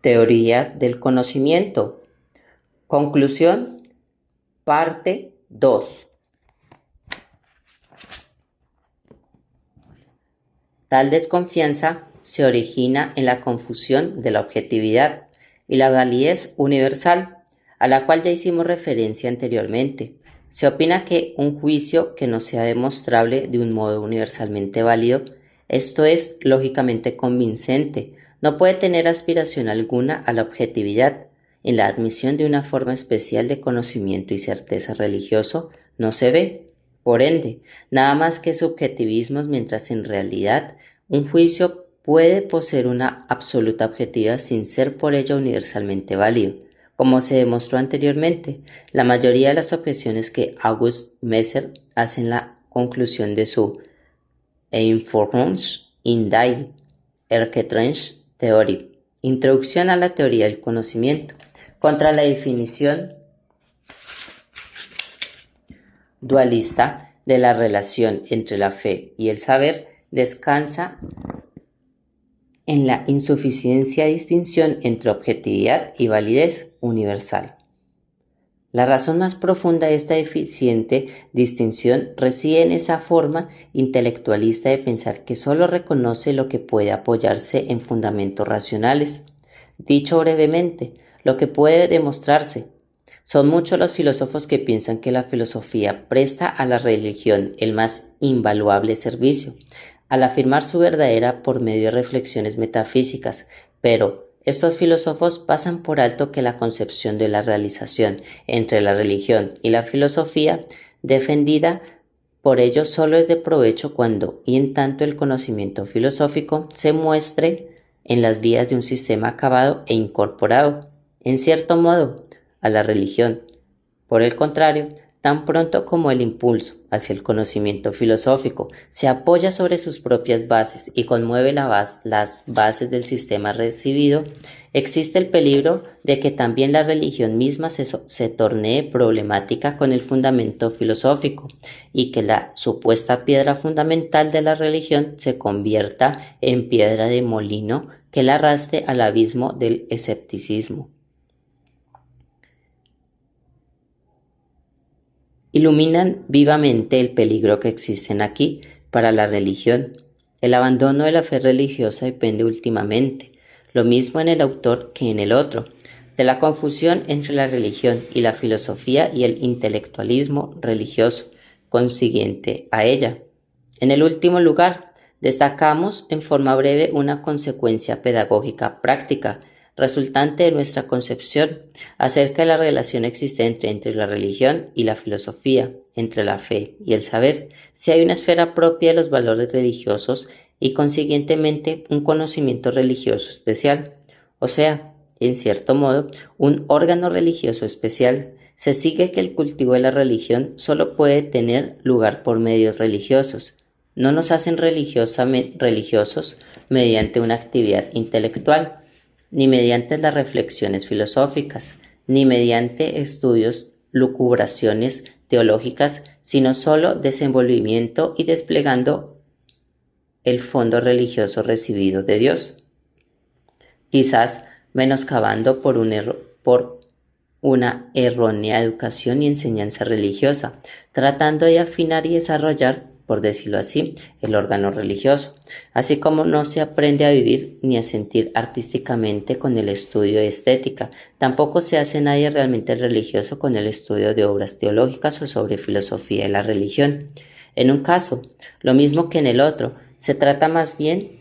Teoría del conocimiento. Conclusión, parte 2. Tal desconfianza se origina en la confusión de la objetividad y la validez universal, a la cual ya hicimos referencia anteriormente. Se opina que un juicio que no sea demostrable de un modo universalmente válido, esto es lógicamente convincente, no puede tener aspiración alguna a la objetividad. En la admisión de una forma especial de conocimiento y certeza religioso no se ve, por ende, nada más que subjetivismos, mientras en realidad un juicio puede poseer una absoluta objetividad sin ser por ello universalmente válido. Como se demostró anteriormente, la mayoría de las objeciones que August Messer hace en la conclusión de su Einführungs in die Erkenntnistheorie, Introducción a la teoría del conocimiento, contra la definición dualista de la relación entre la fe y el saber, descansa en la insuficiencia de distinción entre objetividad y validez universal. La razón más profunda de esta deficiente distinción reside en esa forma intelectualista de pensar que sólo reconoce lo que puede apoyarse en fundamentos racionales. Dicho brevemente, lo que puede demostrarse. Son muchos los filósofos que piensan que la filosofía presta a la religión el más invaluable servicio, al afirmar su verdadera por medio de reflexiones metafísicas, pero estos filósofos pasan por alto que la concepción de la realización entre la religión y la filosofía defendida por ellos solo es de provecho cuando y en tanto el conocimiento filosófico se muestre en las vías de un sistema acabado e incorporado, en cierto modo, a la religión. Por el contrario, tan pronto como el impulso hacia el conocimiento filosófico se apoya sobre sus propias bases y conmueve las bases del sistema recibido, existe el peligro de que también la religión misma se tornee problemática con el fundamento filosófico y que la supuesta piedra fundamental de la religión se convierta en piedra de molino que la arrastre al abismo del escepticismo. Iluminan vivamente el peligro que existen aquí para la religión. El abandono de la fe religiosa depende últimamente, lo mismo en el autor que en el otro, de la confusión entre la religión y la filosofía y el intelectualismo religioso, consiguiente a ella. En el último lugar, destacamos en forma breve una consecuencia pedagógica práctica, resultante de nuestra concepción acerca de la relación existente entre la religión y la filosofía, entre la fe y el saber, si hay una esfera propia de los valores religiosos y consiguientemente un conocimiento religioso especial, o sea, en cierto modo, un órgano religioso especial, se sigue que el cultivo de la religión solo puede tener lugar por medios religiosos. No nos hacen religiosos mediante una actividad intelectual, ni mediante las reflexiones filosóficas, ni mediante estudios, lucubraciones teológicas, sino solo desenvolvimiento y desplegando el fondo religioso recibido de Dios. Quizás menoscabando por una errónea educación y enseñanza religiosa, tratando de afinar y desarrollar, por decirlo así, el órgano religioso, así como no se aprende a vivir ni a sentir artísticamente con el estudio de estética, tampoco se hace nadie realmente religioso con el estudio de obras teológicas o sobre filosofía de la religión. En un caso, lo mismo que en el otro, se trata más bien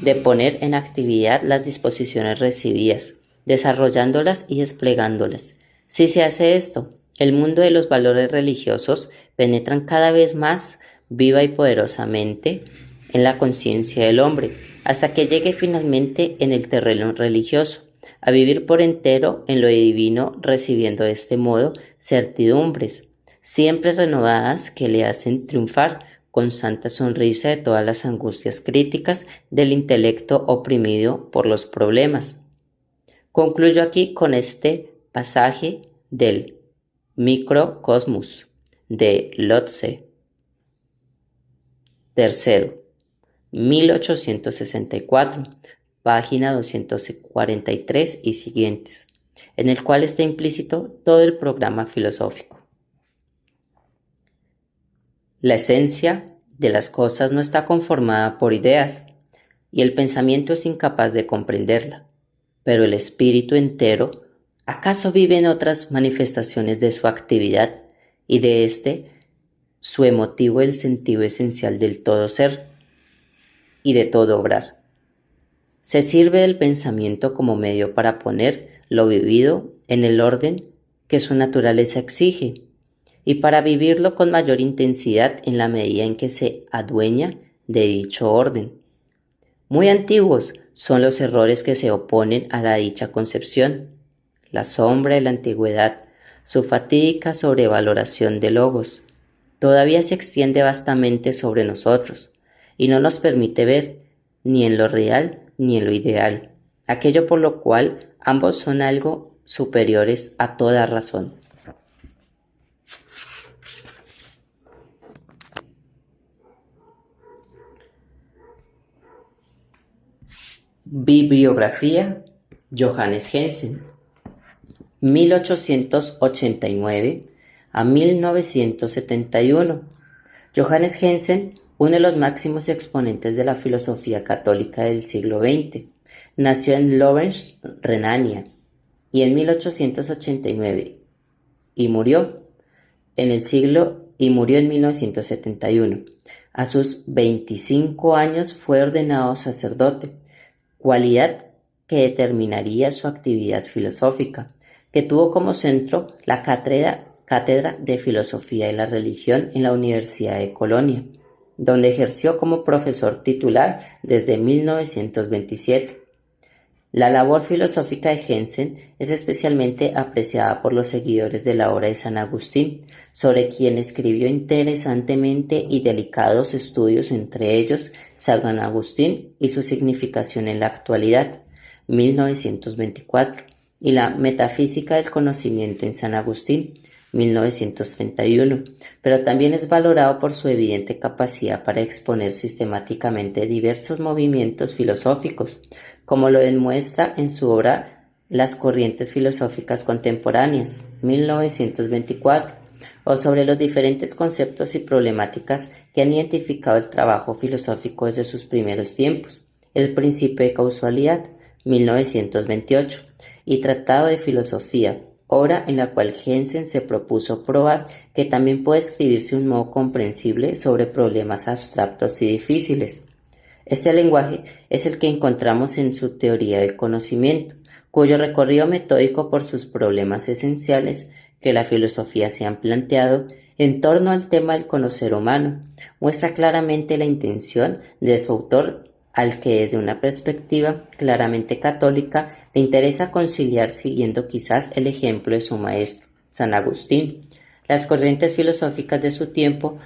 de poner en actividad las disposiciones recibidas, desarrollándolas y desplegándolas. Si se hace esto, el mundo de los valores religiosos penetran cada vez más viva y poderosamente en la conciencia del hombre, hasta que llegue finalmente en el terreno religioso, a vivir por entero en lo divino, recibiendo de este modo certidumbres, siempre renovadas, que le hacen triunfar con santa sonrisa de todas las angustias críticas del intelecto oprimido por los problemas. Concluyo aquí con este pasaje del Microcosmos de Lotze. Tercero, 1864, página 243 y siguientes, en el cual está implícito todo el programa filosófico. La esencia de las cosas no está conformada por ideas, y el pensamiento es incapaz de comprenderla, pero el espíritu entero ¿acaso vive en otras manifestaciones de su actividad y de su emotivo el sentido esencial del todo ser y de todo obrar? Se sirve del pensamiento como medio para poner lo vivido en el orden que su naturaleza exige y para vivirlo con mayor intensidad en la medida en que se adueña de dicho orden. Muy antiguos son los errores que se oponen a la dicha concepción. La sombra de la antigüedad, su fatídica sobrevaloración de logos, todavía se extiende vastamente sobre nosotros y no nos permite ver ni en lo real ni en lo ideal, aquello por lo cual ambos son algo superiores a toda razón. Bibliografía: Johannes Jensen, 1889 a 1971. Johannes Jensen, uno de los máximos exponentes de la filosofía católica del siglo XX, nació en Lovensch, Renania, y en 1889 y murió en 1971. A sus 25 años fue ordenado sacerdote, cualidad que determinaría su actividad filosófica, que tuvo como centro la Cátedra de Filosofía y la Religión en la Universidad de Colonia, donde ejerció como profesor titular desde 1927. La labor filosófica de Jensen es especialmente apreciada por los seguidores de la obra de San Agustín, sobre quien escribió interesantemente y delicados estudios, entre ellos San Agustín y su significación en la actualidad, 1924, y la Metafísica del Conocimiento en San Agustín, 1931, pero también es valorado por su evidente capacidad para exponer sistemáticamente diversos movimientos filosóficos, como lo demuestra en su obra Las corrientes filosóficas contemporáneas, 1924, o sobre los diferentes conceptos y problemáticas que han identificado el trabajo filosófico desde sus primeros tiempos, El principio de causalidad, 1928, y Tratado de Filosofía, obra en la cual Jensen se propuso probar que también puede escribirse de un modo comprensible sobre problemas abstractos y difíciles. Este lenguaje es el que encontramos en su teoría del conocimiento, cuyo recorrido metódico por sus problemas esenciales que la filosofía se han planteado en torno al tema del conocer humano, muestra claramente la intención de su autor, al que desde una perspectiva claramente católica le interesa conciliar, siguiendo quizás el ejemplo de su maestro, San Agustín, las corrientes filosóficas de su tiempo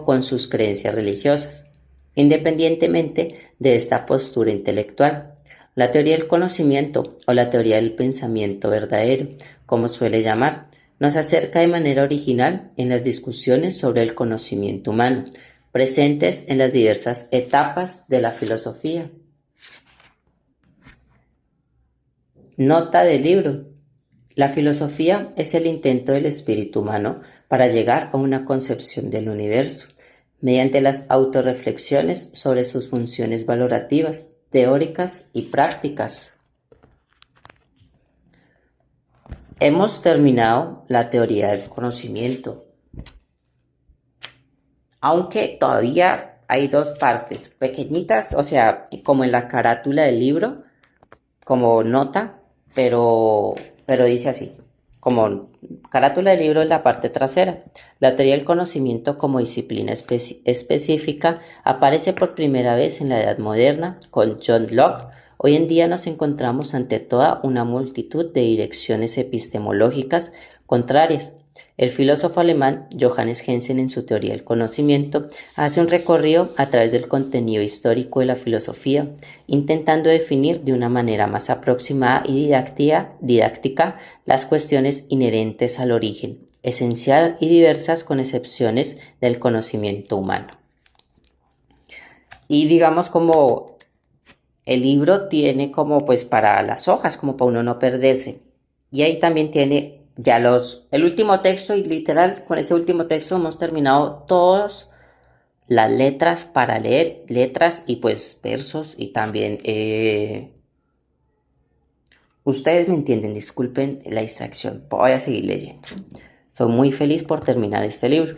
con sus creencias religiosas. Independientemente de esta postura intelectual, la teoría del conocimiento o la teoría del pensamiento verdadero, como suele llamar, nos acerca de manera original en las discusiones sobre el conocimiento humano, presentes en las diversas etapas de la filosofía. Nota del libro: la filosofía es el intento del espíritu humano para llegar a una concepción del universo, mediante las autorreflexiones sobre sus funciones valorativas, teóricas y prácticas. Hemos terminado la teoría del conocimiento, aunque todavía hay dos partes pequeñitas, o sea, como en la carátula del libro, como nota, pero dice así, como carátula del libro en la parte trasera. La teoría del conocimiento como disciplina específica aparece por primera vez en la Edad Moderna con John Locke. Hoy en día nos encontramos ante toda una multitud de direcciones epistemológicas contrarias. El filósofo alemán Johannes Jensen, en su teoría del conocimiento, hace un recorrido a través del contenido histórico de la filosofía, intentando definir de una manera más aproximada y didáctica las cuestiones inherentes al origen, esencial y diversas con excepciones del conocimiento humano. Y digamos como el libro tiene como pues para las hojas, como para uno no perderse. Y ahí también tiene ya el último texto y literal, con ese último texto hemos terminado todas las letras para leer, letras y pues versos y también, ustedes me entienden, disculpen la distracción, voy a seguir leyendo. Soy muy feliz por terminar este libro.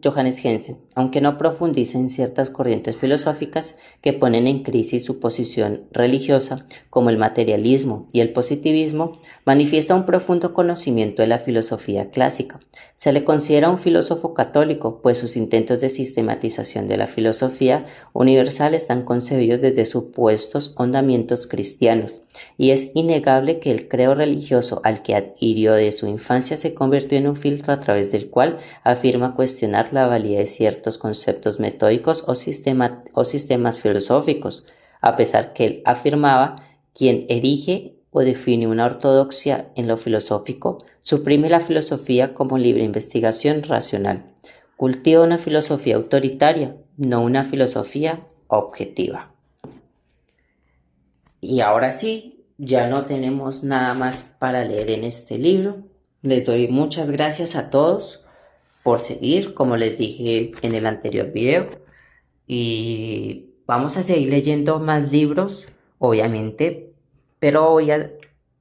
Johannes Jensen, aunque no profundice en ciertas corrientes filosóficas que ponen en crisis su posición religiosa, como el materialismo y el positivismo, manifiesta un profundo conocimiento de la filosofía clásica. Se le considera un filósofo católico, pues sus intentos de sistematización de la filosofía universal están concebidos desde supuestos hondamientos cristianos, y es innegable que el credo religioso al que adhirió de su infancia se convirtió en un filtro a través del cual afirma cuestionar la validez de ciertos conceptos metódicos o sistemas filosóficos, a pesar que él afirmaba: quien erige o define una ortodoxia en lo filosófico, suprime la filosofía como libre investigación racional. Cultiva una filosofía autoritaria, no una filosofía objetiva. Y ahora sí, ya no tenemos nada más para leer en este libro. Les doy muchas gracias a todos por seguir, como les dije en el anterior video. Y vamos a seguir leyendo más libros, obviamente, pero voy a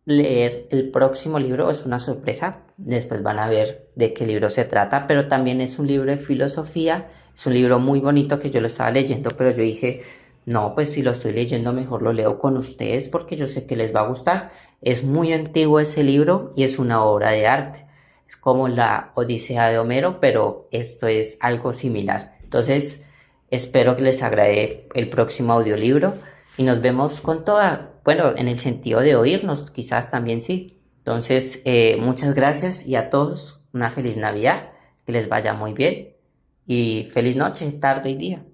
leer el próximo libro, es una sorpresa. Después van a ver de qué libro se trata, pero también es un libro de filosofía. Es un libro muy bonito que yo lo estaba leyendo, pero yo dije, no, pues si lo estoy leyendo mejor lo leo con ustedes porque yo sé que les va a gustar. Es muy antiguo ese libro y es una obra de arte. Es como la Odisea de Homero, pero esto es algo similar. Entonces, espero que les agrade el próximo audiolibro y nos vemos con toda, bueno, en el sentido de oírnos, quizás también sí. Entonces, muchas gracias y a todos una feliz Navidad, que les vaya muy bien y feliz noche, tarde y día.